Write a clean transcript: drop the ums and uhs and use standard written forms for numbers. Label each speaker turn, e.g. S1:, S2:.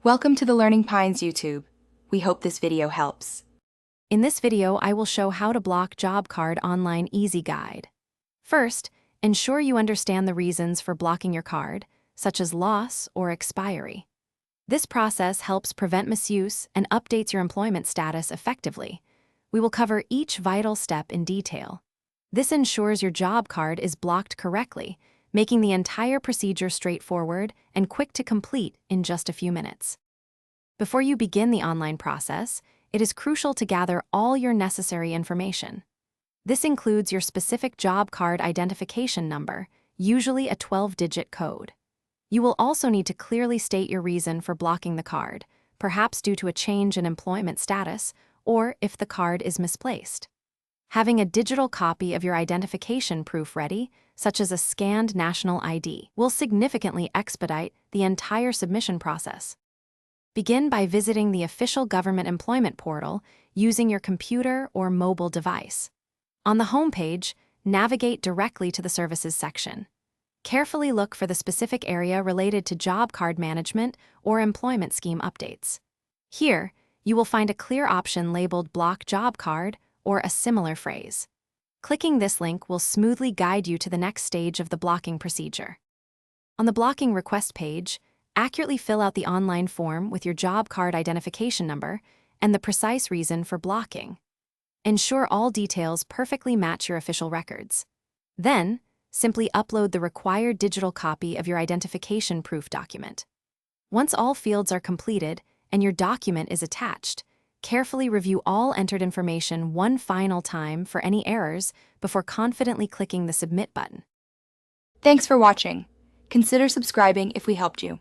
S1: Welcome to the Learning Pines YouTube. We hope this video helps.
S2: In this video, I will show how to block Job Card Online Easy Guide. First, ensure you understand the reasons for blocking your card, such as loss or expiry. This process helps prevent misuse and updates your employment status effectively. We will cover each vital step in detail. This ensures your job card is blocked correctly, making the entire procedure straightforward and quick to complete in just a few minutes. Before you begin the online process, it is crucial to gather all your necessary information. This includes your specific job card identification number, usually a 12-digit code. You will also need to clearly state your reason for blocking the card, perhaps due to a change in employment status or if the card is misplaced. Having a digital copy of your identification proof ready, such as a scanned national ID, will significantly expedite the entire submission process. Begin by visiting the official government employment portal using your computer or mobile device. On the home page, navigate directly to the Services section. Carefully look for the specific area related to job card management or employment scheme updates. Here, you will find a clear option labeled Block Job Card or a similar phrase. Clicking this link will smoothly guide you to the next stage of the blocking procedure. On the blocking request page, accurately fill out the online form with your job card identification number and the precise reason for blocking. Ensure all details perfectly match your official records. Then, simply upload the required digital copy of your identification proof document. Once all fields are completed and your document is attached, carefully review all entered information one final time for any errors before confidently clicking the Submit button.
S1: Thanks for watching. Consider subscribing if we helped you.